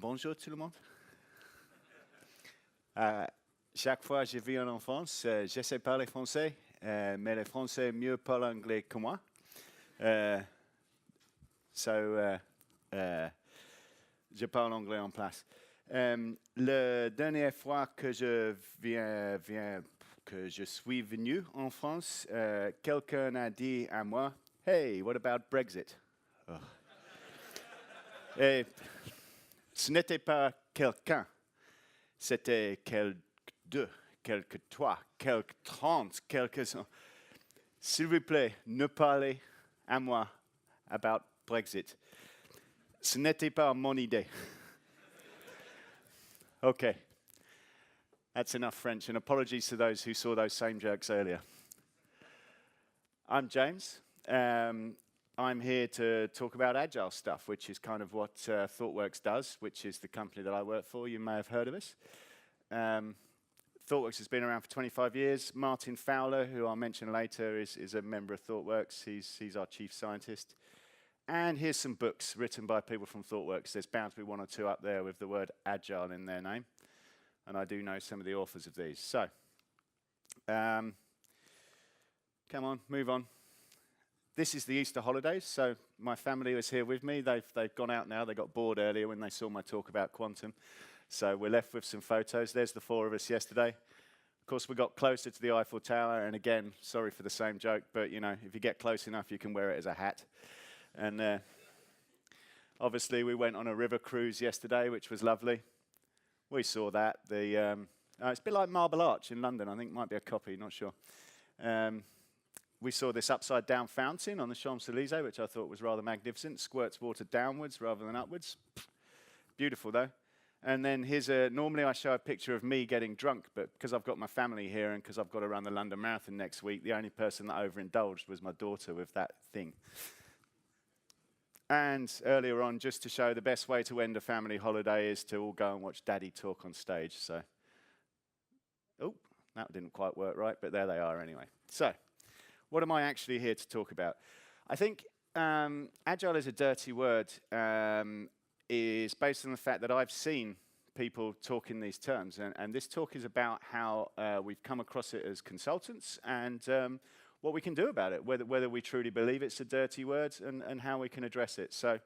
Bonjour tout le monde. Chaque fois que je vis en France, j'essaie de parler français, mais les Français mieux parlent anglais que moi. Je parle anglais en place. La dernière fois que que je suis venu en France, quelqu'un a dit à moi, "Hey, what about Brexit?" Oh. Et ce n'était pas quelqu'un, c'était deux, quelques trois, quelques 30, quelques-uns. S'il vous plaît, ne parlez à moi about Brexit. Ce n'était pas mon idée. Okay. That's enough French, and apologies to those who saw those same jokes earlier. I'm James. I'm here to talk about Agile stuff, which is kind of what ThoughtWorks does, which is the company that I work for. You may have heard of us. ThoughtWorks has been around for 25 years. Martin Fowler, who I'll mention later, is a member of ThoughtWorks. He's our chief scientist. And here's some books written by people from ThoughtWorks. There's bound to be one or two up there with the word Agile in their name. And I do know some of the authors of these. So, come on, move on. This is the Easter holidays, so my family was here with me. They've gone out now. They got bored earlier when they saw my talk about quantum. So we're left with some photos. There's the four of us yesterday. Of course, we got closer to the Eiffel Tower, and again, sorry for the same joke, but you know, if you get close enough, you can wear it as a hat. And obviously, we went on a river cruise yesterday, which was lovely. We saw that. It's a bit like Marble Arch in London. I think it might be a copy, not sure. We saw this upside-down fountain on the Champs-Élysées, which I thought was rather magnificent. Squirts water downwards rather than upwards. Beautiful, though. And then here's normally I show a picture of me getting drunk, but because I've got my family here and because I've got to run the London Marathon next week, the only person that overindulged was my daughter with that thing. And earlier on, just to show the best way to end a family holiday is to all go and watch Daddy talk on stage. So, oh, that didn't quite work right, but there they are anyway. So, what am I actually here to talk about? I think Agile is a dirty word is based on the fact that I've seen people talk in these terms. And this talk is about how we've come across it as consultants and what we can do about it, whether we truly believe it's a dirty word and how we can address it. So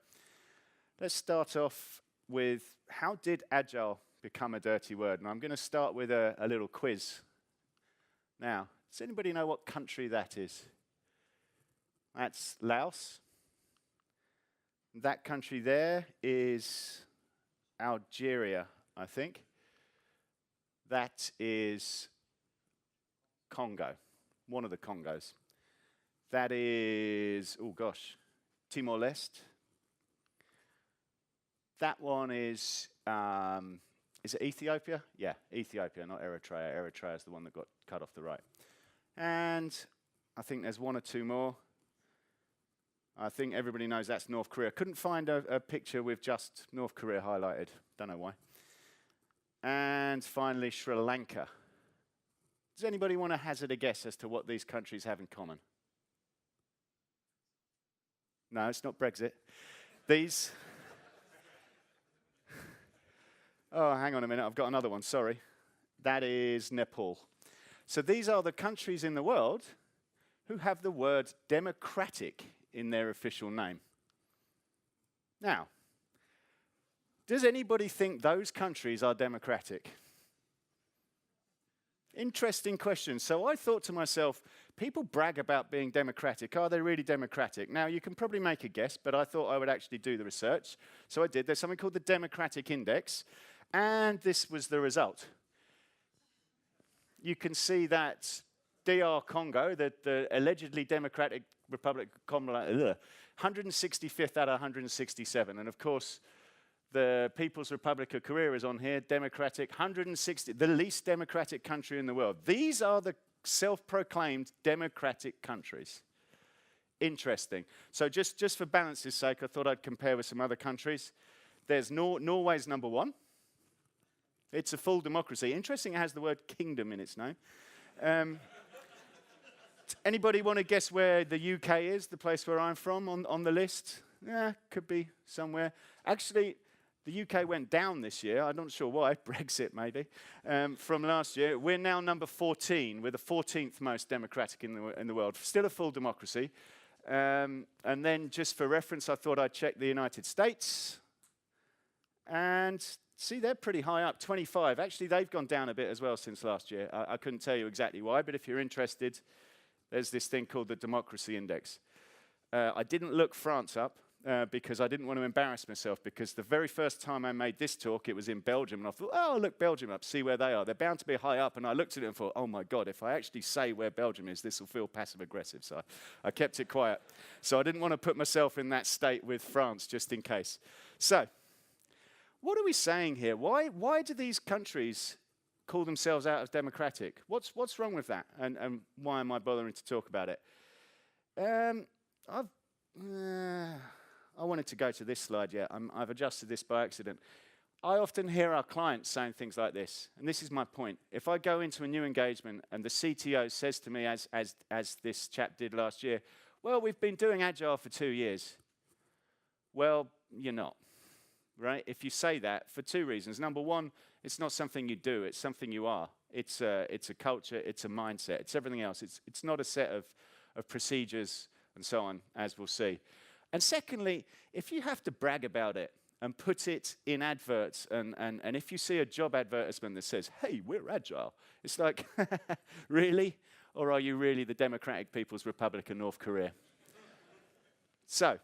let's start off with how did Agile become a dirty word? And I'm going to start with a little quiz. Now, does anybody know what country that is? That's Laos. That country there is Algeria, I think. That is Congo, one of the Congos. That is, oh gosh, Timor-Leste. That one is it Ethiopia? Yeah, Ethiopia, not Eritrea. Eritrea is the one that got cut off the right. And I think there's one or two more. I think everybody knows that's North Korea. Couldn't find a picture with just North Korea highlighted. Don't know why. And finally, Sri Lanka. Does anybody want to hazard a guess as to what these countries have in common? No, it's not Brexit. These... Oh, hang on a minute. I've got another one. Sorry. That is Nepal. So these are the countries in the world who have the word democratic in their official name. Now, does anybody think those countries are democratic? Interesting question. So I thought to myself, people brag about being democratic. Are they really democratic? Now, you can probably make a guess, but I thought I would actually do the research. So I did. There's something called the Democratic Index, and this was the result. You can see that DR Congo, the allegedly democratic Republic of Congo, 165th out of 167. And of course, the People's Republic of Korea is on here, democratic, 160, the least democratic country in the world. These are the self-proclaimed democratic countries. Interesting. So just for balance's sake, I thought I'd compare with some other countries. There's Norway's number one. It's a full democracy. Interesting, it has the word kingdom in its name. Anybody want to guess where the UK is, the place where I'm from, on the list? Yeah, could be somewhere. Actually, The UK went down this year. I'm not sure why. Brexit, maybe, from last year. We're now number 14. We're the 14th most democratic in the world. Still a full democracy. And then, just for reference, I thought I'd check the United States. And see, they're pretty high up, 25. Actually, they've gone down a bit as well since last year. I couldn't tell you exactly why, but if you're interested, there's this thing called the Democracy Index. I didn't look France up. Because I didn't want to embarrass myself, because the very first time I made this talk, it was in Belgium, and I thought, oh, I'll look Belgium up, see where they are. They're bound to be high up, and I looked at it and thought, oh my God, if I actually say where Belgium is, this will feel passive-aggressive, so I kept it quiet. So I didn't want to put myself in that state with France, just in case. So, what are we saying here? Why do these countries call themselves out as democratic? What's wrong with that, and why am I bothering to talk about it? I wanted to go to this slide, yeah. I've adjusted this by accident. I often hear our clients saying things like this, and this is my point. If I go into a new engagement and the CTO says to me, as this chap did last year, well, we've been doing Agile for 2 years. Well, you're not, right? If you say that, for 2 reasons. Number one, it's not something you do, it's something you are. It's a culture, it's a mindset, it's everything else. It's not a set of procedures and so on, as we'll see. And secondly, if you have to brag about it and put it in adverts, and if you see a job advertisement that says, hey, we're Agile, it's like, really? Or are you really the Democratic People's Republic of North Korea? So,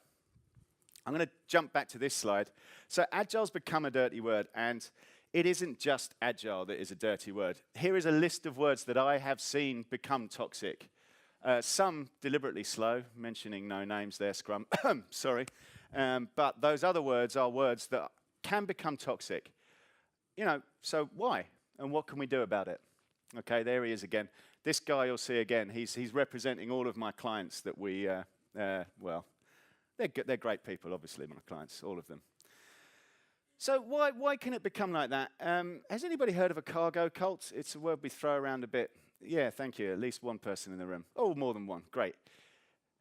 I'm going to jump back to this slide. So, Agile's become a dirty word, and it isn't just Agile that is a dirty word. Here is a list of words that I have seen become toxic. Some deliberately slow, mentioning no names there, Scrum, sorry. But those other words are words that can become toxic. You know, so why? And what can we do about it? Okay, there he is again. This guy you'll see again, he's representing all of my clients that we, well, they're great people, obviously, my clients, all of them. So why can it become like that? Has anybody heard of a cargo cult? It's a word we throw around a bit. Yeah, thank you. At least one person in the room. Oh, more than one. Great.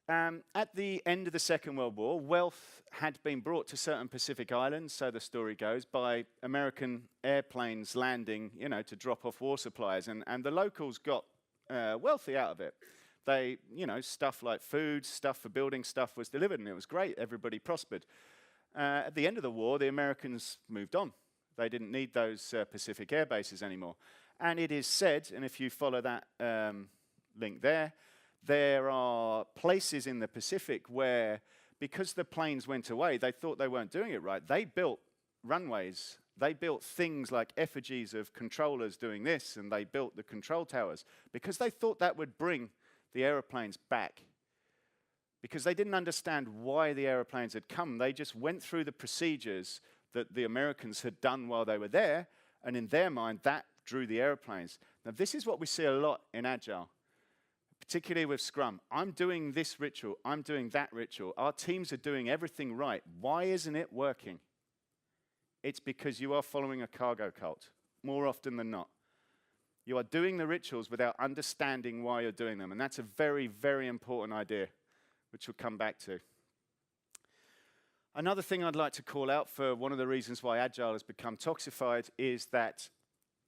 At the end of the Second World War, wealth had been brought to certain Pacific islands, so the story goes, by American airplanes landing, you know, to drop off war supplies. And the locals got wealthy out of it. They, you know, stuff like food, stuff for building stuff was delivered, and it was great. Everybody prospered. At the end of the war, the Americans moved on. They didn't need those Pacific air bases anymore. And it is said, and if you follow that link there are places in the Pacific where, because the planes went away, they thought they weren't doing it right. They built runways. They built things like effigies of controllers doing this, and they built the control towers because they thought that would bring the aeroplanes back. Because they didn't understand why the aeroplanes had come. They just went through the procedures that the Americans had done while they were there, and in their mind, that drew the airplanes. Now, this is what we see a lot in Agile, particularly with Scrum. I'm doing this ritual. I'm doing that ritual. Our teams are doing everything right. Why isn't it working? It's because you are following a cargo cult, more often than not. You are doing the rituals without understanding why you're doing them, and that's a very, very important idea, which we'll come back to. Another thing I'd like to call out for one of the reasons why Agile has become toxified is that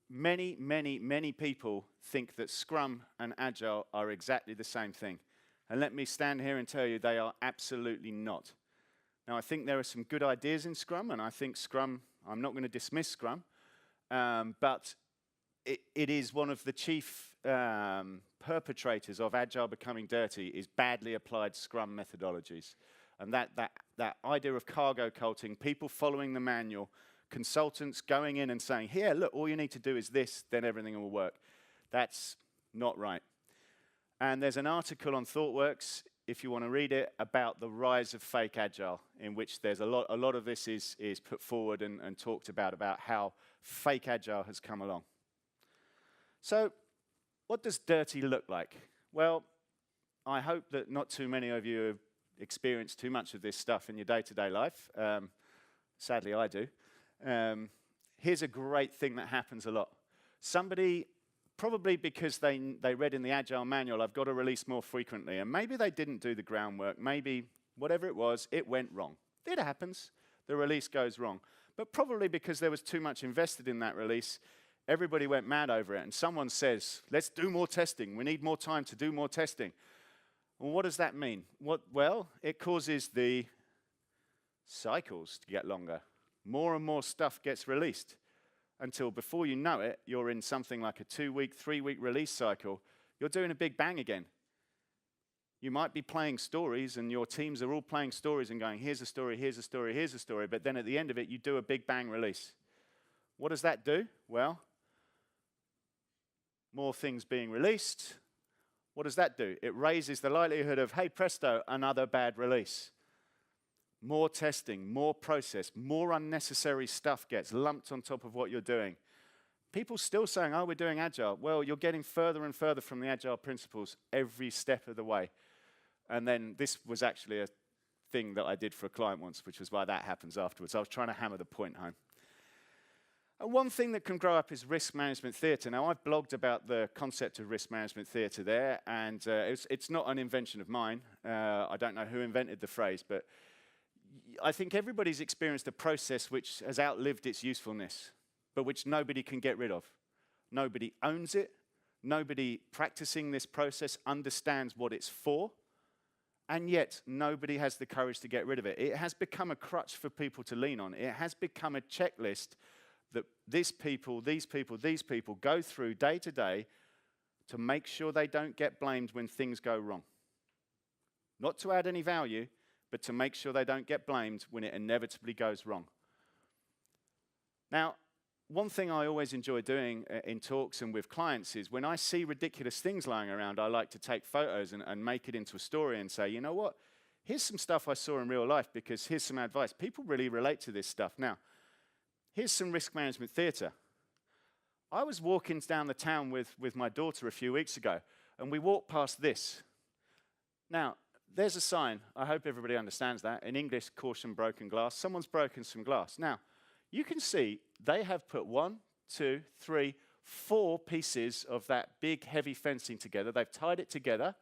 many, many, many people think that Scrum and Agile are exactly the same thing. And let me stand here and tell you they are absolutely not. Now, I think there are some good ideas in Scrum, and I think Scrum, I'm not going to dismiss Scrum, but it is one of the chief perpetrators of Agile becoming dirty is badly applied Scrum methodologies. And that idea of cargo culting, people following the manual, consultants going in and saying, here, look, all you need to do is this, then everything will work. That's not right. And there's an article on ThoughtWorks, if you want to read it, about the rise of fake Agile, in which there's a lot of this is put forward and talked about how fake Agile has come along. So what does dirty look like? Well, I hope that not too many of you have experienced too much of this stuff in your day-to-day life. Sadly, I do. Here's a great thing that happens a lot. Somebody, probably because they read in the Agile manual, I've got to release more frequently, and maybe they didn't do the groundwork, maybe whatever it was, it went wrong. It happens. The release goes wrong. But probably because there was too much invested in that release, everybody went mad over it. And someone says, let's do more testing. We need more time to do more testing. Well, what does that mean? Well, it causes the cycles to get longer. More and more stuff gets released until before you know it, you're in something like a 2-week, 3-week release cycle. You're doing a big bang again. You might be playing stories, and your teams are all playing stories and going, here's a story, here's a story, here's a story. But then at the end of it, you do a big bang release. What does that do? Well, more things being released. What does that do? It raises the likelihood of, hey, presto, another bad release. More testing, more process, more unnecessary stuff gets lumped on top of what you're doing. People still saying, oh, we're doing Agile. Well, you're getting further and further from the Agile principles every step of the way. And then this was actually a thing that I did for a client once, which was why that happens afterwards. I was trying to hammer the point home. And one thing that can grow up is risk management theatre. Now, I've blogged about the concept of risk management theatre there, and it's not an invention of mine. I don't know who invented the phrase, but I think everybody's experienced a process which has outlived its usefulness, but which nobody can get rid of. Nobody owns it. Nobody practicing this process understands what it's for. And yet, nobody has the courage to get rid of it. It has become a crutch for people to lean on. It has become a checklist that these people go through day to day to make sure they don't get blamed when things go wrong. Not to add any value, but to make sure they don't get blamed when it inevitably goes wrong. Now, one thing I always enjoy doing in talks and with clients is when I see ridiculous things lying around, I like to take photos and make it into a story and say, you know what, here's some stuff I saw in real life because here's some advice. People really relate to this stuff. Now, here's some risk management theatre. I was walking down the town with my daughter a few weeks ago, and we walked past this. Now, there's a sign. I hope everybody understands that. In English, caution broken glass. Someone's broken some glass. Now, you can see they have put 1, 2, 3, 4 pieces of that big, heavy fencing together. They've tied it together,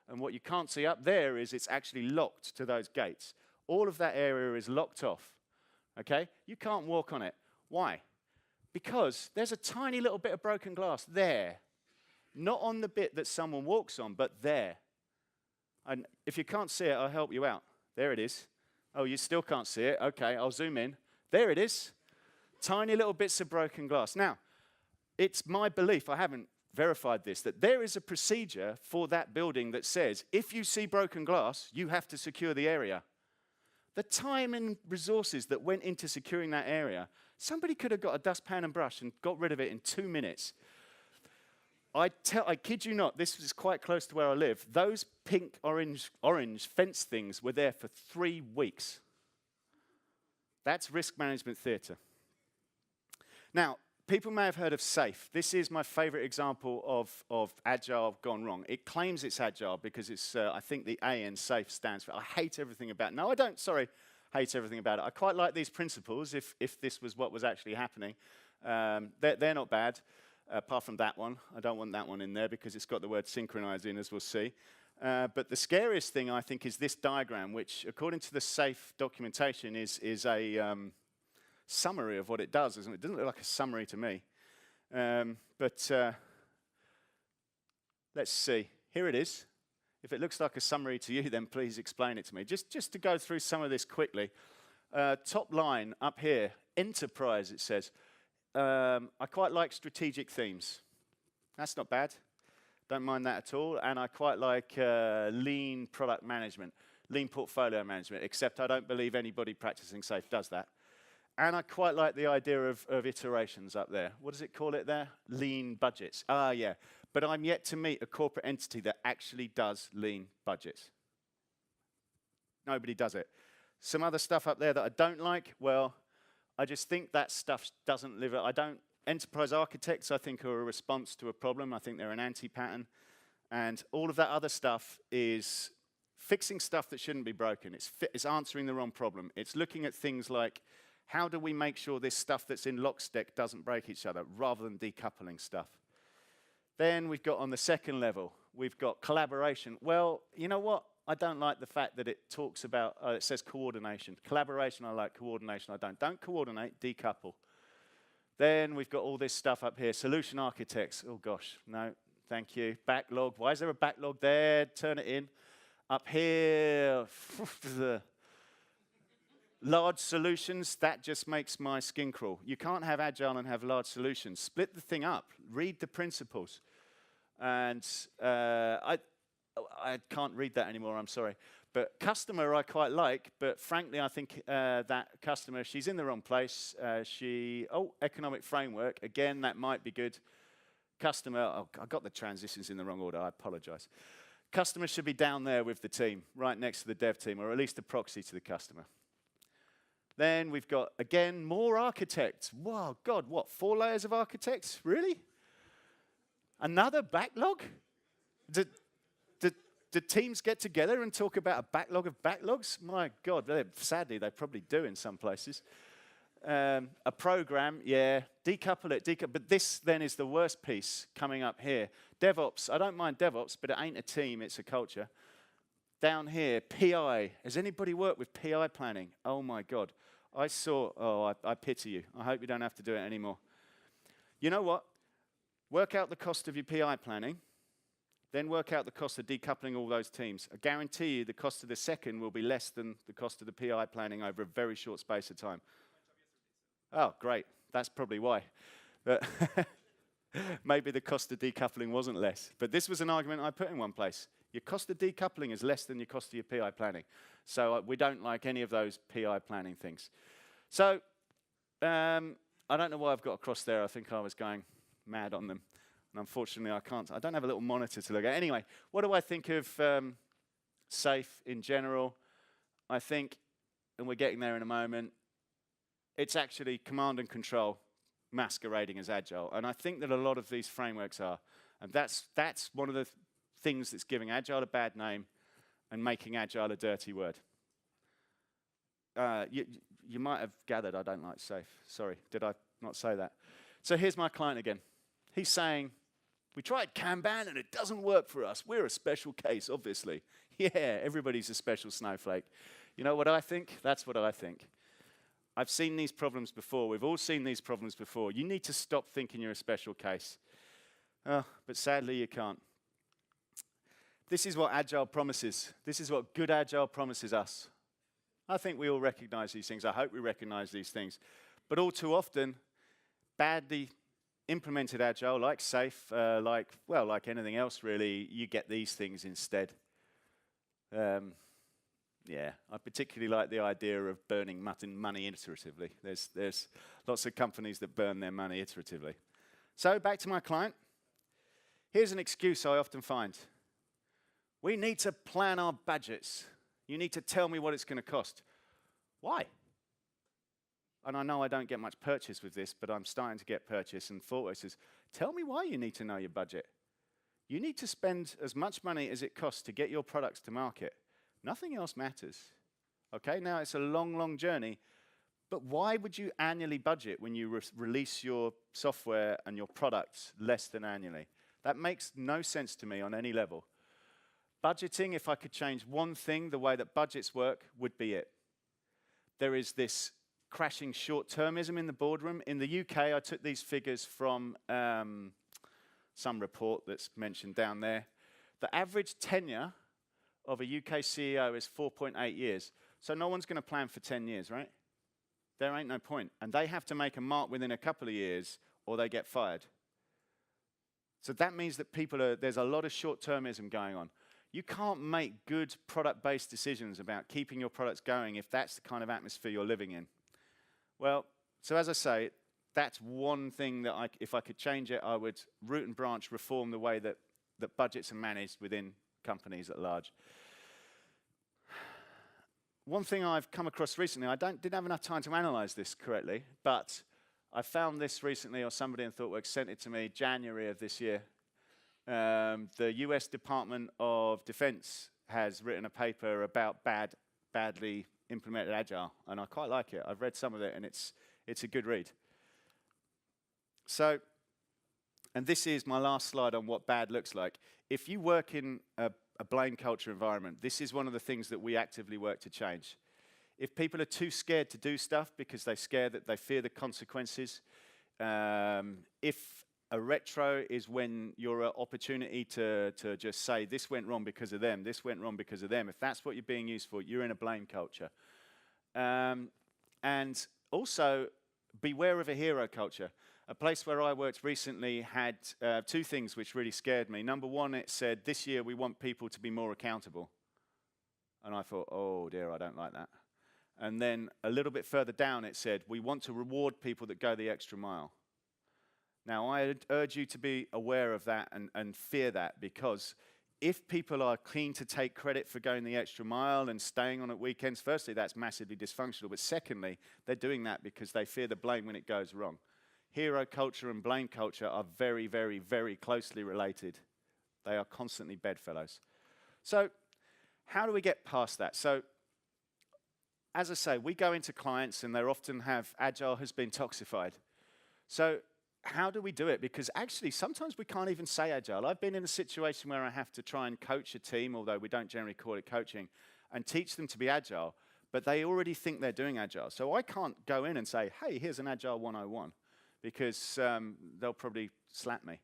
and what you can't see up there is it's actually locked to those gates. All of that area is locked off, okay? You can't walk on it. Why? Because there's a tiny little bit of broken glass there. Not on the bit that someone walks on, but there. And if you can't see it, I'll help you out. There it is. Oh, you still can't see it? Okay, I'll zoom in. There it is. Tiny little bits of broken glass. Now, it's my belief, I haven't verified this, that there is a procedure for that building that says, if you see broken glass, you have to secure the area. The time and resources that went into securing that area, somebody could have got a dustpan and brush and got rid of it in 2 minutes. I kid you not, this is quite close to where I live. Those pink, orange fence things were there for 3 weeks. That's risk management theatre. Now, people may have heard of SAFe. This is my favorite example of Agile gone wrong. It claims it's Agile because it's, I think the A in SAFe stands for, I hate everything about it. No, I don't, hate everything about it. I quite like these principles if this was what was actually happening. They're not bad, apart from that one. I don't want that one in there because it's got the word synchronize in, as we'll see. But the scariest thing, I think, is this diagram, which, according to the SAFe documentation, is a summary of what it does. It doesn't look like a summary to me. But let's see. Here it is. If it looks like a summary to you, then please explain it to me. Just to go through some of this quickly. Top line up here, enterprise, it says. I quite like strategic themes. That's not bad. Don't mind that at all. And I quite like lean product management, lean portfolio management, except I don't believe anybody practicing SAFe does that. And I quite like the idea of iterations up there. What does it call it there? Lean budgets. Ah, yeah. But I'm yet to meet a corporate entity that actually does lean budgets. Nobody does it. Some other stuff up there that I don't like, well, I just think that stuff doesn't live. Enterprise architects, I think, are a response to a problem. I think they're an anti-pattern. And all of that other stuff is fixing stuff that shouldn't be broken. It's answering the wrong problem. It's looking at things like, how do we make sure this stuff that's in lockstep doesn't break each other, rather than decoupling stuff? Then we've got on the second level, we've got collaboration. Well, you know what? I don't like the fact that it talks about, it says coordination. Collaboration, I like. Coordination, I don't. Don't coordinate, decouple. Then we've got all this stuff up here. Solution architects. Oh, gosh, no, thank you. Backlog. Why is there a backlog there? Turn it in. Up here, large solutions, that just makes my skin crawl. You can't have Agile and have large solutions. Split the thing up. Read the principles. And I can't read that anymore, I'm sorry. But customer I quite like, but frankly I think that customer, she's in the wrong place. Economic framework, again, that might be good. Customer, I got the transitions in the wrong order, I apologize. Customer should be down there with the team, right next to the dev team, or at least a proxy to the customer. Then we've got, again, more architects. Wow, God, what, 4 layers of architects? Really? Another backlog? Do teams get together and talk about a backlog of backlogs? My God, sadly, they probably do in some places. A program, yeah, decouple it, but this then is the worst piece coming up here. DevOps, I don't mind DevOps, but it ain't a team, it's a culture. Down here, PI. Has anybody worked with PI planning? Oh my God. I pity you. I hope you don't have to do it anymore. You know what? Work out the cost of your PI planning, then work out the cost of decoupling all those teams. I guarantee you the cost of the second will be less than the cost of the PI planning over a very short space of time. Oh, great. That's probably why. But maybe the cost of decoupling wasn't less. But this was an argument I put in one place. Your cost of decoupling is less than your cost of your PI planning. So we don't like any of those PI planning things. So I don't know why I've got across there. I think I was going mad on them. And unfortunately, I can't. I don't have a little monitor to look at. Anyway, what do I think of SAFe in general? I think, and we're getting there in a moment, it's actually command and control masquerading as Agile. And I think that a lot of these frameworks are. And that's one of the things that's giving Agile a bad name and making Agile a dirty word. You might have gathered I don't like SAFe. Sorry, did I not say that? So here's my client again. He's saying, we tried Kanban and it doesn't work for us. We're a special case, obviously. Yeah, everybody's a special snowflake. You know what I think? That's what I think. I've seen these problems before. We've all seen these problems before. You need to stop thinking you're a special case. But sadly, you can't. This is what Agile promises. This is what good Agile promises us. I think we all recognize these things. I hope we recognize these things. But all too often, badly implemented Agile, like SAFe, like anything else really, you get these things instead. Yeah, I particularly like the idea of burning money iteratively. There's lots of companies that burn their money iteratively. So back to my client. Here's an excuse I often find. We need to plan our budgets. You need to tell me what it's going to cost. Why? And I know I don't get much purchase with this, but I'm starting to get purchase. And ThoughtWorks says, tell me why you need to know your budget. You need to spend as much money as it costs to get your products to market. Nothing else matters. Okay, now it's a long, long journey. But why would you annually budget when you release your software and your products less than annually? That makes no sense to me on any level. Budgeting, if I could change one thing, the way that budgets work, would be it. There is this crashing short-termism in the boardroom. In the UK, I took these figures from some report that's mentioned down there. The average tenure of a UK CEO is 4.8 years. So no one's going to plan for 10 years, right? There ain't no point. And they have to make a mark within a couple of years or they get fired. So that means that there's a lot of short-termism going on. You can't make good product-based decisions about keeping your products going if that's the kind of atmosphere you're living in. Well, so as I say, that's one thing that if I could change it, I would root and branch reform the way that budgets are managed within companies at large. One thing I've come across recently, I didn't have enough time to analyze this correctly, but I found this recently, or somebody in ThoughtWorks sent it to me, January of this year. The US Department of Defense has written a paper about badly implemented Agile, and I quite like it. I've read some of it, and it's a good read. So, and this is my last slide on what bad looks like. If you work in a a blame culture environment. This is one of the things that we actively work to change. If people are too scared to do stuff because they fear the consequences, if a retro is when your opportunity to just say, this went wrong because of them, this went wrong because of them, if that's what you're being used for, you're in a blame culture. And also, beware of a hero culture. A place where I worked recently had two things which really scared me. Number one, it said, this year we want people to be more accountable. And I thought, oh dear, I don't like that. And then a little bit further down, it said, we want to reward people that go the extra mile. Now, I urge you to be aware of that and fear that, because if people are keen to take credit for going the extra mile and staying on at weekends, firstly, that's massively dysfunctional. But secondly, they're doing that because they fear the blame when it goes wrong. Hero culture and blame culture are very, very, very closely related. They are constantly bedfellows. So how do we get past that? So as I say, we go into clients and they often have Agile has been toxified. So how do we do it? Because actually, sometimes we can't even say Agile. I've been in a situation where I have to try and coach a team, although we don't generally call it coaching, and teach them to be Agile, but they already think they're doing Agile. So I can't go in and say, hey, here's an Agile 101, because they'll probably slap me.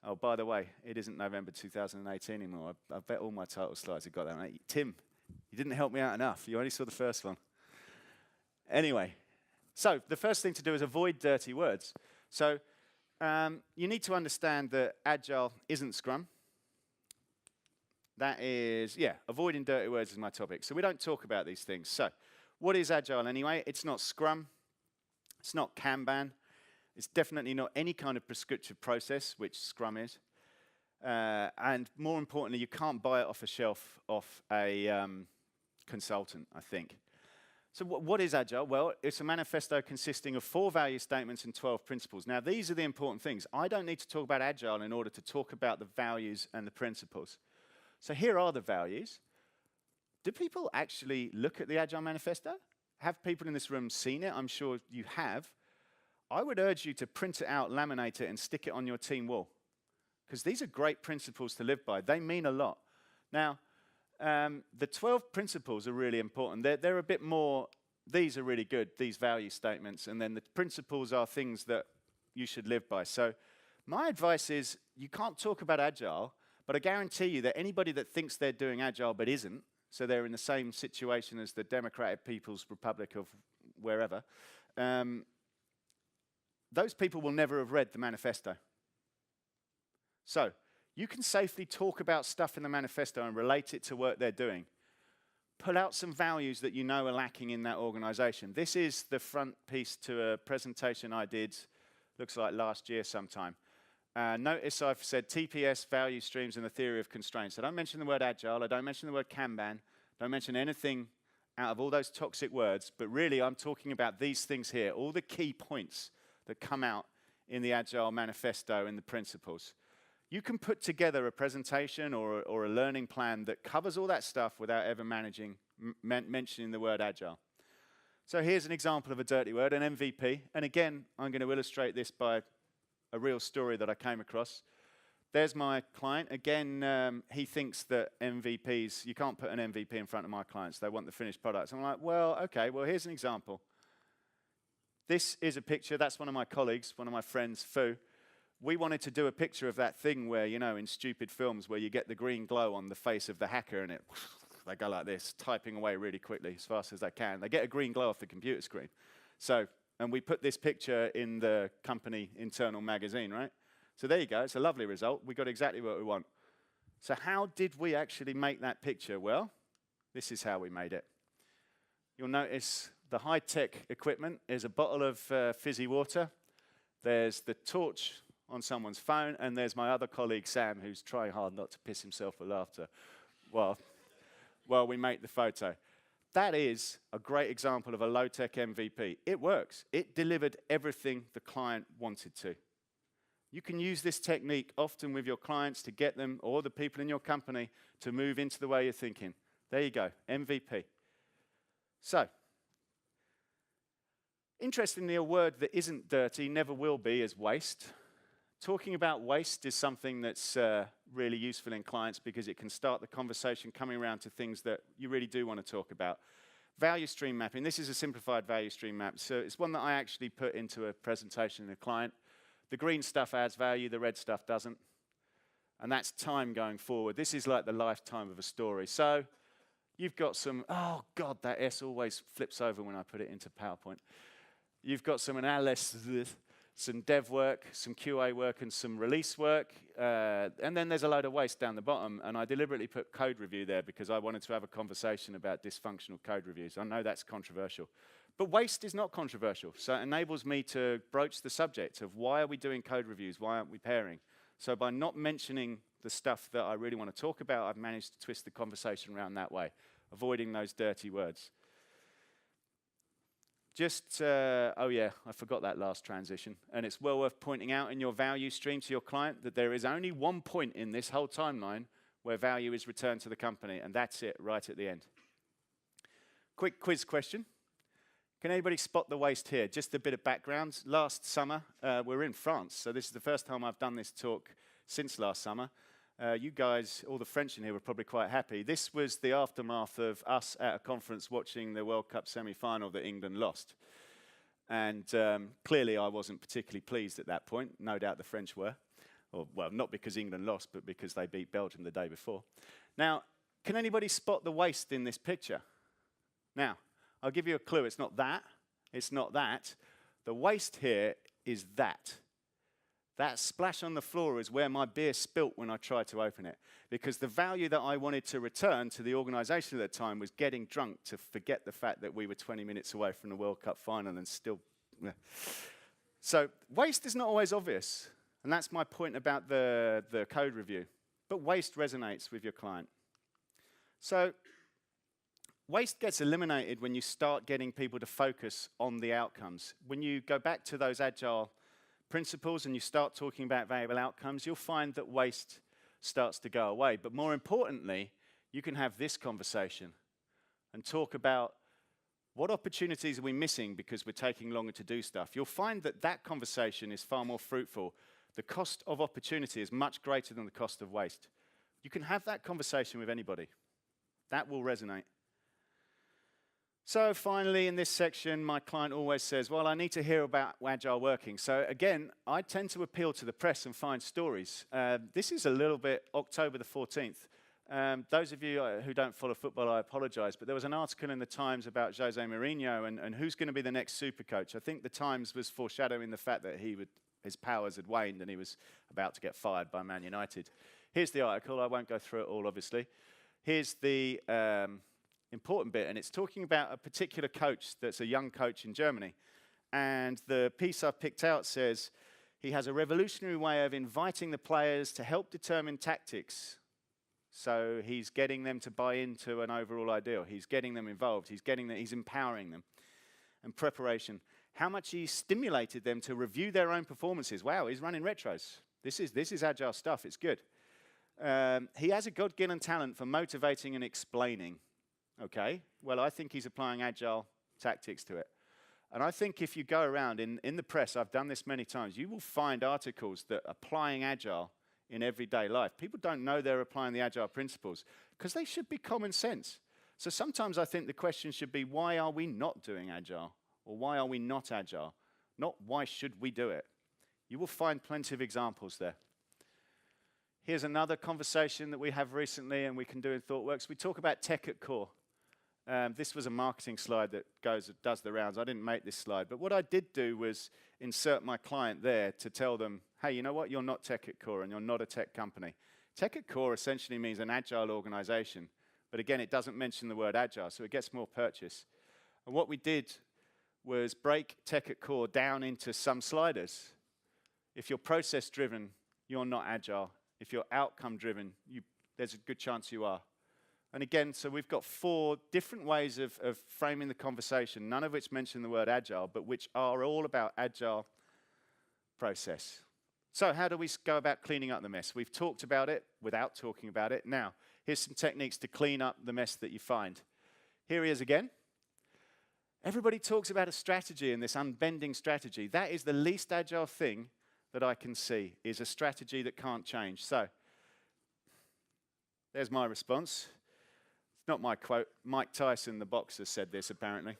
Oh, by the way, it isn't November 2018 anymore. I bet all my title slides have got that. Right? Tim, you didn't help me out enough. You only saw the first one. Anyway, so the first thing to do is avoid dirty words. So you need to understand that Agile isn't Scrum. That is, avoiding dirty words is my topic. So we don't talk about these things. So what is Agile anyway? It's not Scrum. It's not Kanban. It's definitely not any kind of prescriptive process, which Scrum is. And more importantly, you can't buy it off a shelf off a consultant, I think. So what is Agile? Well, it's a manifesto consisting of 4 value statements and 12 principles. Now, these are the important things. I don't need to talk about Agile in order to talk about the values and the principles. So here are the values. Do people actually look at the Agile manifesto? Have people in this room seen it? I'm sure you have. I would urge you to print it out, laminate it, and stick it on your team wall, because these are great principles to live by. They mean a lot. Now, the 12 principles are really important. They're a bit more, these are really good, these value statements, and then the principles are things that you should live by. So my advice is, you can't talk about Agile, but I guarantee you that anybody that thinks they're doing Agile but isn't, so they're in the same situation as the Democratic People's Republic of wherever, those people will never have read the manifesto. So you can safely talk about stuff in the manifesto and relate it to what they're doing. Pull out some values that you know are lacking in that organization. This is the front piece to a presentation I did, looks like last year sometime. Notice I've said TPS, value streams, and the theory of constraints. I don't mention the word Agile, I don't mention the word Kanban, don't mention anything out of all those toxic words, but really I'm talking about these things here, all the key points that come out in the Agile manifesto and the principles. You can put together a presentation or a learning plan that covers all that stuff without ever mentioning the word Agile. So here's an example of a dirty word, an MVP. And again, I'm going to illustrate this by a real story that I came across. There's my client. Again, he thinks that MVPs, you can't put an MVP in front of my clients. They want the finished products. I'm like, well, okay, well, here's an example. This is a picture. That's one of my colleagues, one of my friends, Fu. We wanted to do a picture of that thing where, you know, in stupid films where you get the green glow on the face of the hacker and they go like this, typing away really quickly as fast as they can. They get a green glow off the computer screen. So, and we put this picture in the company internal magazine, right? So there you go. It's a lovely result. We got exactly what we want. So how did we actually make that picture? Well, this is how we made it. You'll notice the high-tech equipment is a bottle of fizzy water. There's the torch on someone's phone, and there's my other colleague, Sam, who's trying hard not to piss himself with laughter while we make the photo. That is a great example of a low-tech MVP. It works. It delivered everything the client wanted to. You can use this technique often with your clients to get them, or the people in your company, to move into the way you're thinking. There you go, MVP. So, interestingly, a word that isn't dirty, never will be, is waste. Talking about waste is something that's really useful in clients because it can start the conversation coming around to things that you really do want to talk about. Value stream mapping. This is a simplified value stream map. So it's one that I actually put into a presentation in a client. The green stuff adds value, the red stuff doesn't. And that's time going forward. This is like the lifetime of a story. So you've got some, oh God, that S always flips over when I put it into PowerPoint. You've got some analysis, some dev work, some QA work, and some release work. And then there's a load of waste down the bottom. And I deliberately put code review there because I wanted to have a conversation about dysfunctional code reviews. I know that's controversial. But waste is not controversial. So it enables me to broach the subject of why are we doing code reviews? Why aren't we pairing? So by not mentioning the stuff that I really want to talk about, I've managed to twist the conversation around that way, avoiding those dirty words. Oh yeah, I forgot that last transition. And it's well worth pointing out in your value stream to your client that there is only one point in this whole timeline where value is returned to the company, and that's it, right at the end. Quick quiz question. Can anybody spot the waste here? Just a bit of background. Last summer, we're in France, so this is the first time I've done this talk since last summer. You guys, all the French in here, were probably quite happy. This was the aftermath of us at a conference watching the World Cup semi-final that England lost. And clearly I wasn't particularly pleased at that point. No doubt the French were. Well, not because England lost, but because they beat Belgium the day before. Now, can anybody spot the waste in this picture? Now, I'll give you a clue. It's not that. It's not that. The waste here is that. That splash on the floor is where my beer spilt when I tried to open it. Because the value that I wanted to return to the organization at that time was getting drunk to forget the fact that we were 20 minutes away from the World Cup final and still... So waste is not always obvious. And that's my point about the code review. But waste resonates with your client. So waste gets eliminated when you start getting people to focus on the outcomes. When you go back to those agile principles and you start talking about valuable outcomes, you'll find that waste starts to go away. But more importantly, you can have this conversation and talk about what opportunities are we missing because we're taking longer to do stuff. You'll find that that conversation is far more fruitful. The cost of opportunity is much greater than the cost of waste. You can have that conversation with anybody. That will resonate. So finally, in this section, my client always says, well, I need to hear about agile working. So again, I tend to appeal to the press and find stories. This is a little bit October the 14th. Those of you who don't follow football, I apologize, but there was an article in the Times about Jose Mourinho and who's going to be the next super coach. I think the Times was foreshadowing the fact that his powers had waned and he was about to get fired by Man United. Here's the article. I won't go through it all, obviously. Here's the important bit, and it's talking about a particular coach that's a young coach in Germany. And the piece I've picked out says, he has a revolutionary way of inviting the players to help determine tactics. So he's getting them to buy into an overall ideal. He's getting them involved. He's empowering them. And preparation. How much he stimulated them to review their own performances. Wow, he's running retros. This is agile stuff. It's good. He has a God-given talent for motivating and explaining. Okay, well, I think he's applying agile tactics to it. And I think if you go around in the press, I've done this many times, you will find articles that are applying agile in everyday life. People don't know they're applying the agile principles because they should be common sense. So sometimes I think the question should be, why are we not doing agile? Or why are we not agile? Not why should we do it? You will find plenty of examples there. Here's another conversation that we have recently and we can do in ThoughtWorks. We talk about tech at core. This was a marketing slide that does the rounds. I didn't make this slide, but what I did do was insert my client there to tell them, hey, you know what? You're not tech at core and you're not a tech company. Tech at core essentially means an agile organization, but again, it doesn't mention the word agile, so it gets more purchase. And what we did was break tech at core down into some sliders. If you're process-driven, you're not agile. If you're outcome-driven, there's a good chance you are. And again, so we've got 4 different ways of framing the conversation, none of which mention the word agile, but which are all about agile process. So how do we go about cleaning up the mess? We've talked about it without talking about it. Now, here's some techniques to clean up the mess that you find. Here he is again. Everybody talks about a strategy and this unbending strategy. That is the least agile thing that I can see is a strategy that can't change. So, there's my response. It's not my quote. Mike Tyson, the boxer, said this apparently.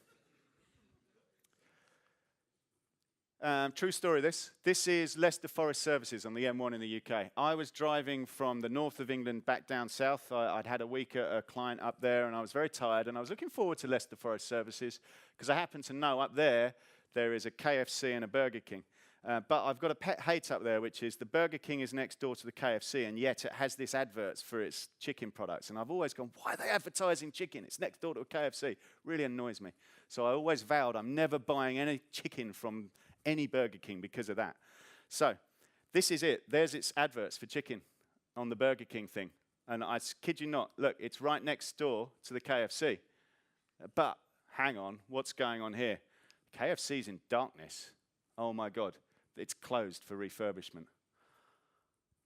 True story, this. This is Leicester Forest Services on the M1 in the UK. I was driving from the north of England back down south. I'd had a week at a client up there, and I was very tired, and I was looking forward to Leicester Forest Services, because I happen to know up there is a KFC and a Burger King. But I've got a pet hate up there, which is the Burger King is next door to the KFC, and yet it has this adverts for its chicken products. And I've always gone, why are they advertising chicken? It's next door to a KFC. Really annoys me. So I always vowed I'm never buying any chicken from any Burger King because of that. So this is it. There's its adverts for chicken on the Burger King thing. And I kid you not, look, it's right next door to the KFC. But hang on, what's going on here? KFC's in darkness. Oh my God, it's closed for refurbishment.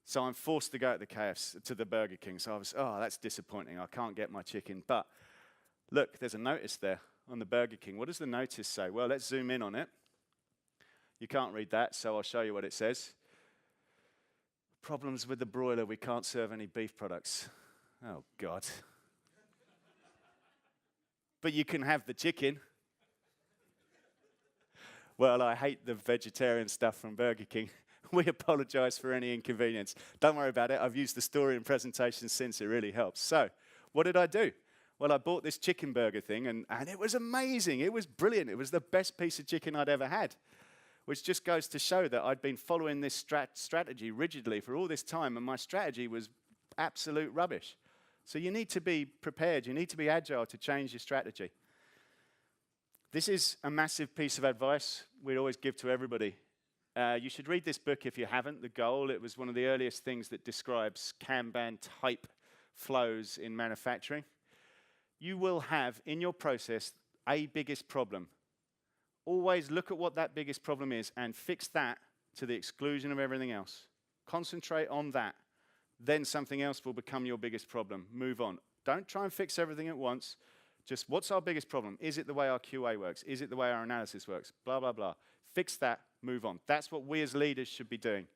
So I'm forced to go to the Burger King. So I was, oh, that's disappointing. I can't get my chicken. But look, there's a notice there on the Burger King. What does the notice say? Well, let's zoom in on it. You can't read that, so I'll show you what it says. Problems with the broiler, we can't serve any beef products. Oh, God. But you can have the chicken. Well, I hate the vegetarian stuff from Burger King. We apologize for any inconvenience. Don't worry about it. I've used the story in presentations since. It really helps. So, what did I do? Well, I bought this chicken burger thing, and it was amazing. It was brilliant. It was the best piece of chicken I'd ever had, which just goes to show that I'd been following this strategy rigidly for all this time, and my strategy was absolute rubbish. So you need to be prepared. You need to be agile to change your strategy. This is a massive piece of advice we'd always give to everybody. You should read this book if you haven't, The Goal. It was one of the earliest things that describes Kanban type flows in manufacturing. You will have in your process a biggest problem. Always look at what that biggest problem is and fix that to the exclusion of everything else. Concentrate on that. Then something else will become your biggest problem. Move on. Don't try and fix everything at once. Just what's our biggest problem? Is it the way our QA works? Is it the way our analysis works? Blah, blah, blah. Fix that, move on. That's what we as leaders should be doing.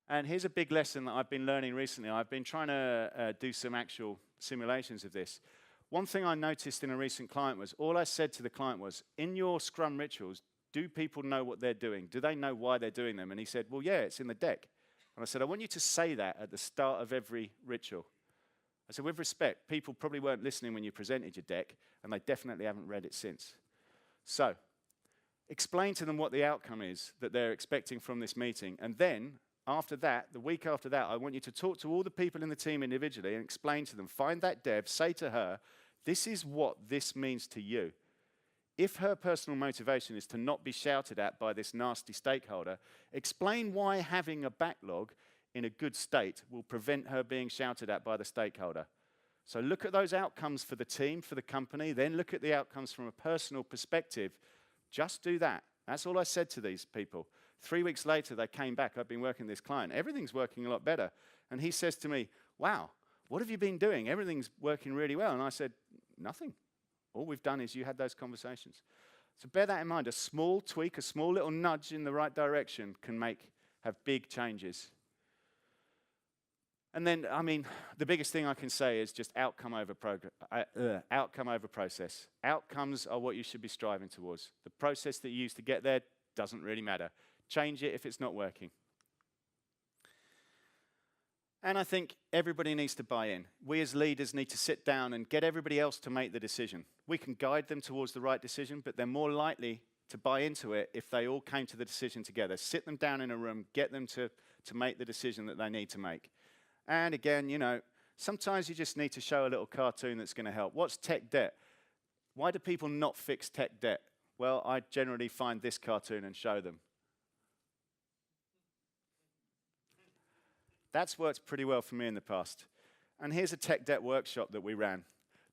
And here's a big lesson that I've been learning recently. I've been trying to do some actual simulations of this. One thing I noticed in a recent client was, all I said to the client was, in your Scrum rituals, do people know what they're doing? Do they know why they're doing them? And he said, well, yeah, it's in the deck. And I said, I want you to say that at the start of every ritual. I said, with respect, people probably weren't listening when you presented your deck, and they definitely haven't read it since. So, explain to them what the outcome is that they're expecting from this meeting, and then, after that, the week after that, I want you to talk to all the people in the team individually and explain to them, find that dev, say to her, this is what this means to you. If her personal motivation is to not be shouted at by this nasty stakeholder, explain why having a backlog in a good state will prevent her being shouted at by the stakeholder. So look at those outcomes for the team, for the company, then look at the outcomes from a personal perspective. Just do that. That's all I said to these people. 3 weeks later, they came back. I've been working with this client. Everything's working a lot better. And he says to me, wow, what have you been doing? Everything's working really well. And I said, nothing. All we've done is you had those conversations. So bear that in mind. A small tweak, a small little nudge in the right direction can have big changes. And then, the biggest thing I can say is just outcome over process. Outcomes are what you should be striving towards. The process that you use to get there doesn't really matter. Change it if it's not working. And I think everybody needs to buy in. We as leaders need to sit down and get everybody else to make the decision. We can guide them towards the right decision, but they're more likely to buy into it if they all came to the decision together. Sit them down in a room, get them to make the decision that they need to make. And again, sometimes you just need to show a little cartoon that's going to help. What's tech debt? Why do people not fix tech debt? Well, I generally find this cartoon and show them. That's worked pretty well for me in the past. And here's a tech debt workshop that we ran.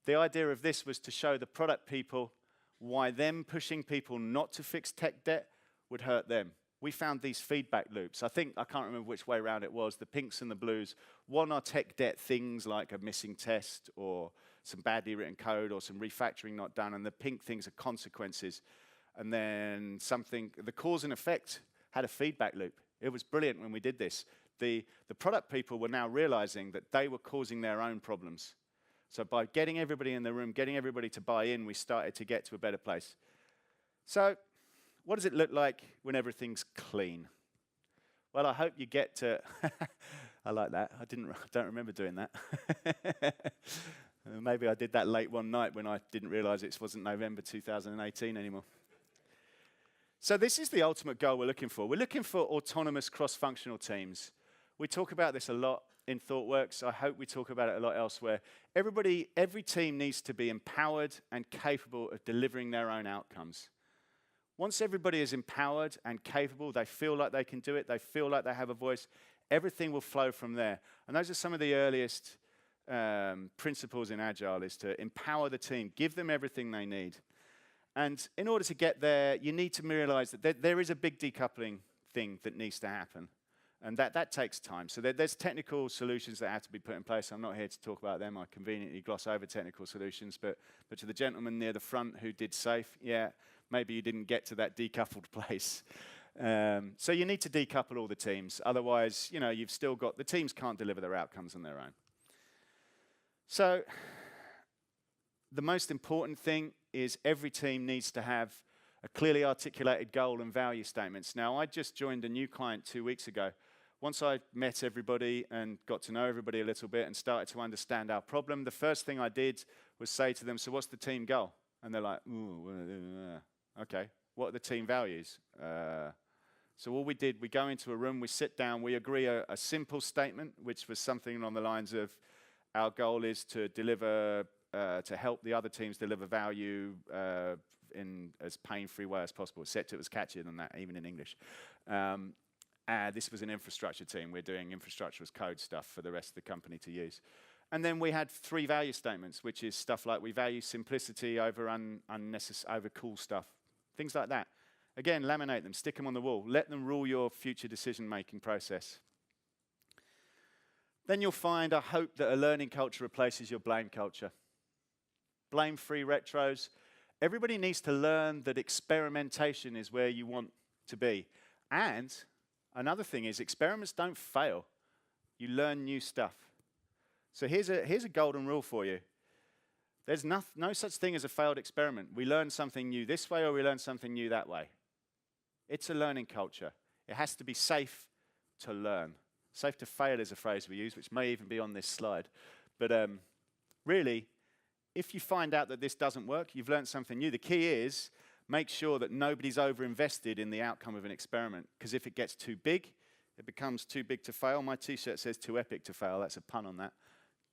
The idea of this was to show the product people why them pushing people not to fix tech debt would hurt them. We found these feedback loops. I can't remember which way around it was, the pinks and the blues. One are tech debt things like a missing test or some badly written code or some refactoring not done, and the pink things are consequences. and then the cause and effect had a feedback loop. It was brilliant when we did this. The product people were now realizing that they were causing their own problems. So by getting everybody in the room, getting everybody to buy in, we started to get to a better place. So what does it look like when everything's clean? Well, I hope you get to... I like that. I don't remember doing that. Maybe I did that late one night when I didn't realize it wasn't November 2018 anymore. So this is the ultimate goal we're looking for. We're looking for autonomous cross-functional teams. We talk about this a lot in ThoughtWorks. I hope we talk about it a lot elsewhere. Every team needs to be empowered and capable of delivering their own outcomes. Once everybody is empowered and capable, they feel like they can do it, they feel like they have a voice, everything will flow from there. And those are some of the earliest principles in Agile, is to empower the team, give them everything they need. And in order to get there, you need to realize that there is a big decoupling thing that needs to happen. And that takes time. So there's technical solutions that have to be put in place. I'm not here to talk about them. I conveniently gloss over technical solutions. But to the gentleman near the front who did SAFe, yeah, maybe you didn't get to that decoupled place. So you need to decouple all the teams. Otherwise, you've still got... The teams can't deliver their outcomes on their own. So the most important thing is every team needs to have a clearly articulated goal and value statements. Now, I just joined a new client 2 weeks ago. Once I met everybody and got to know everybody a little bit and started to understand our problem, the first thing I did was say to them, so what's the team goal? And they're like, okay, what are the team values? So all we did, we go into a room, we sit down, we agree a simple statement, which was something along the lines of, our goal is to deliver... to help the other teams deliver value in as pain-free way as possible. Except it was catchier than that, even in English. This was an infrastructure team. We're doing infrastructure as code stuff for the rest of the company to use. And then we had 3 value statements, which is stuff like we value simplicity over over cool stuff. Things like that. Again, laminate them, stick them on the wall. Let them rule your future decision-making process. Then you'll find, I hope, that a learning culture replaces your blame culture. Blame-free retros. Everybody needs to learn that experimentation is where you want to be. And another thing is experiments don't fail. You learn new stuff. So here's a golden rule for you. There's no such thing as a failed experiment. We learn something new this way or we learn something new that way. It's a learning culture. It has to be safe to learn. Safe to fail is a phrase we use, which may even be on this slide. But really, if you find out that this doesn't work, you've learned something new. The key is make sure that nobody's over-invested in the outcome of an experiment. Because if it gets too big, it becomes too big to fail. My T-shirt says too epic to fail. That's a pun on that.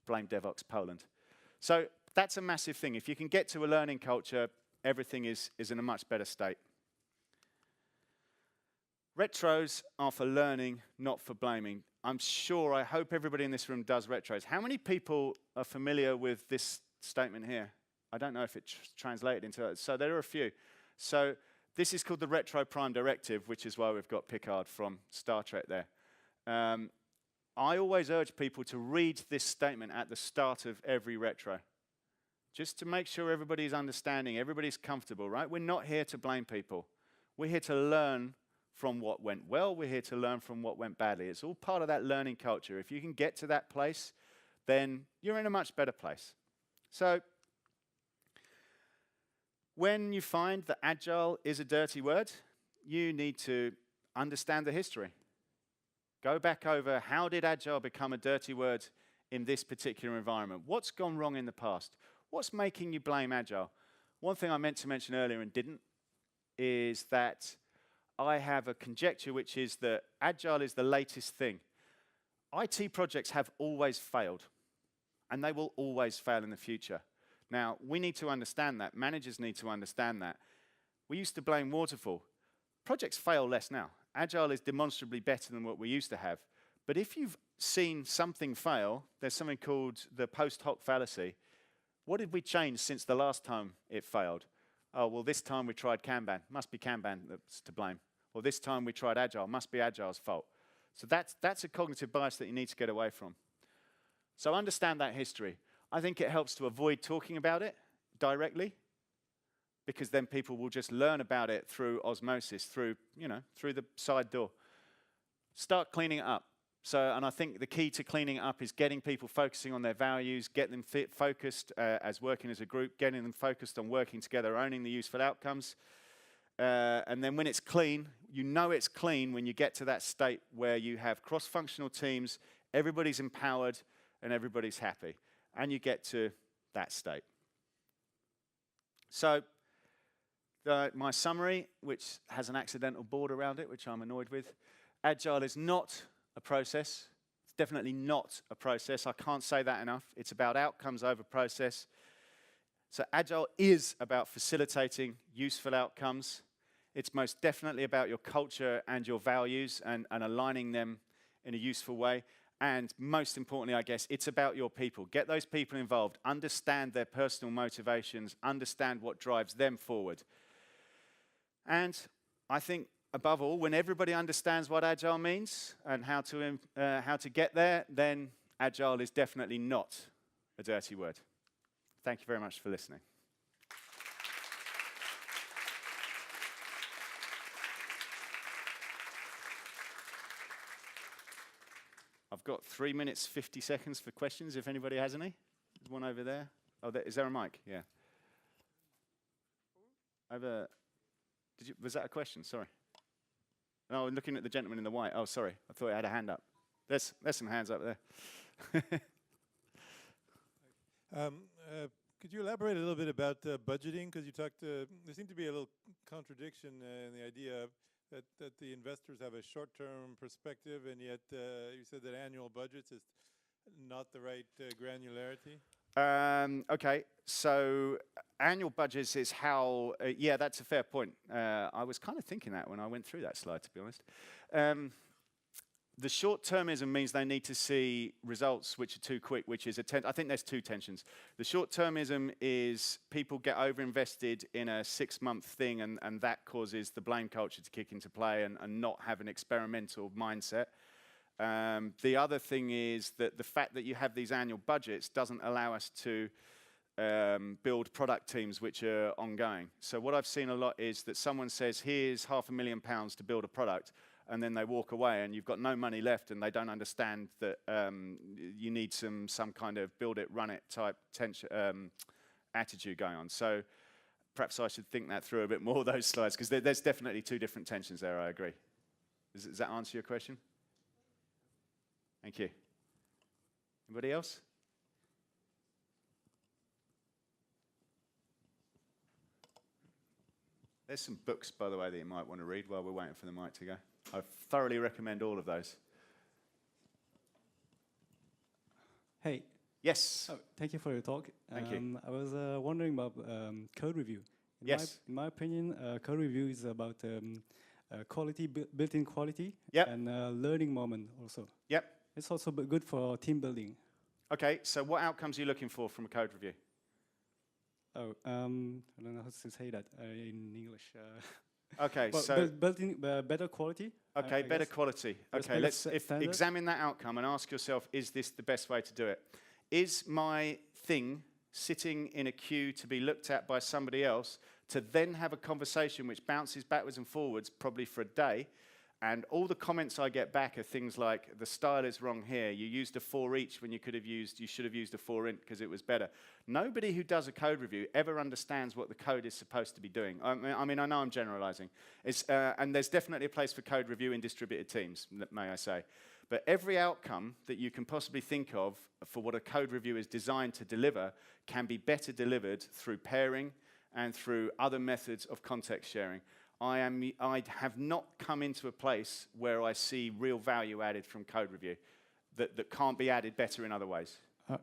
Blame Devoxx Poland. So that's a massive thing. If you can get to a learning culture, everything is in a much better state. Retros are for learning, not for blaming. I hope everybody in this room does retros. How many people are familiar with this statement here? I don't know if it's translated into it. So there are a few. So this is called the Retro Prime Directive, which is why we've got Picard from Star Trek there. I always urge people to read this statement at the start of every retro, just to make sure everybody's understanding, everybody's comfortable, right? We're not here to blame people. We're here to learn from what went well. We're here to learn from what went badly. It's all part of that learning culture. If you can get to that place, then you're in a much better place. So when you find that agile is a dirty word, you need to understand the history. Go back over, how did agile become a dirty word in this particular environment? What's gone wrong in the past? What's making you blame agile? One thing I meant to mention earlier and didn't is that I have a conjecture, which is that agile is the latest thing. IT projects have always failed, and they will always fail in the future. Now, we need to understand that. Managers need to understand that. We used to blame waterfall. Projects fail less now. Agile is demonstrably better than what we used to have. But if you've seen something fail, there's something called the Post Hoc Fallacy. What did we change since the last time it failed? Oh, well, this time we tried Kanban. Must be Kanban that's to blame. Or this time we tried Agile. Must be Agile's fault. So that's a cognitive bias that you need to get away from. So understand that history. I think it helps to avoid talking about it directly, because then people will just learn about it through osmosis, through the side door. Start cleaning it up. So, and I think the key to cleaning it up is getting people focusing on their values, get them focused as working as a group, getting them focused on working together, owning the useful outcomes. And then when it's clean, you know it's clean when you get to that state where you have cross-functional teams, everybody's empowered, and everybody's happy. And you get to that state. So, my summary, which has an accidental board around it, which I'm annoyed with. Agile is not a process. It's definitely not a process. I can't say that enough. It's about outcomes over process. So Agile is about facilitating useful outcomes. It's most definitely about your culture and your values and aligning them in a useful way. And most importantly, I guess, it's about your people. Get those people involved. Understand their personal motivations. Understand what drives them forward. And I think, above all, when everybody understands what Agile means and how to get there, then Agile is definitely not a dirty word. Thank you very much for listening. I've got 3 minutes, 50 seconds for questions, if anybody has any. There's one over there. Oh, is there a mic? Yeah. Was that a question? Sorry. No, I'm looking at the gentleman in the white. Oh, sorry. I thought he had a hand up. There's some hands up there. Could you elaborate a little bit about budgeting? Because you talked, there seemed to be a little contradiction in the idea that the investors have a short-term perspective, and yet you said that annual budgets is not the right granularity. Okay, so annual budgets is how, yeah, that's a fair point. I was kind of thinking that when I went through that slide, to be honest. The short-termism means they need to see results which are too quick, which is I think there's two tensions. The short-termism is people get over-invested in a 6-month thing, and that causes the blame culture to kick into play and not have an experimental mindset. The other thing is that the fact that you have these annual budgets doesn't allow us to build product teams which are ongoing. So what I've seen a lot is that someone says, here's £500,000 to build a product, and then they walk away and you've got no money left, and they don't understand that you need some kind of build it, run it type attitude going on. So perhaps I should think that through a bit more, those slides, because there's definitely two different tensions there, I agree. Does that answer your question? Thank you. Anybody else? There's some books, by the way, that you might want to read while we're waiting for the mic to go. I thoroughly recommend all of those. Hey. Yes. Oh, thank you for your talk. Thank you. I was wondering about code review. In my opinion, code review is about quality, built-in quality, and learning moment also. Yep. It's also good for team building. Okay, so what outcomes are you looking for from a code review? Oh, I don't know how to say that in English. Okay, but so built-in better quality. Okay, better quality. Okay, let's examine that outcome and ask yourself: is this the best way to do it? Is my thing sitting in a queue to be looked at by somebody else to then have a conversation which bounces backwards and forwards, probably for a day? And all the comments I get back are things like, the style is wrong here, you used a 4 each when you should have used a 4 int because it was better. Nobody who does a code review ever understands what the code is supposed to be doing. I mean, I know I'm generalizing. And there's definitely a place for code review in distributed teams, may I say. But every outcome that you can possibly think of for what a code review is designed to deliver can be better delivered through pairing and through other methods of context sharing. I have not come into a place where I see real value added from code review that can't be added better in other ways.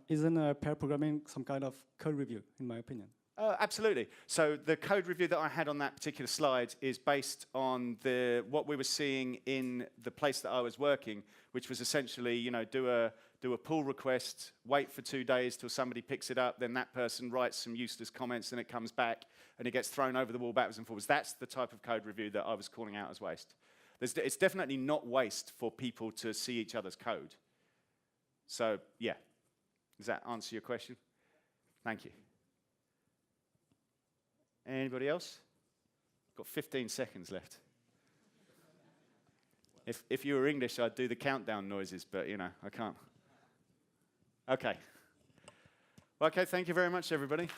Isn't pair programming some kind of code review, in my opinion? Absolutely. So the code review that I had on that particular slide is based on what we were seeing in the place that I was working, which was essentially, do a pull request, wait for 2 days till somebody picks it up, then that person writes some useless comments, and it comes back, and it gets thrown over the wall backwards and forwards. That's the type of code review that I was calling out as waste. It's definitely not waste for people to see each other's code. So, yeah. Does that answer your question? Thank you. Anybody else? Got 15 seconds left. If you were English, I'd do the countdown noises, but, you know, I can't. Okay. Well, okay, thank you very much, everybody.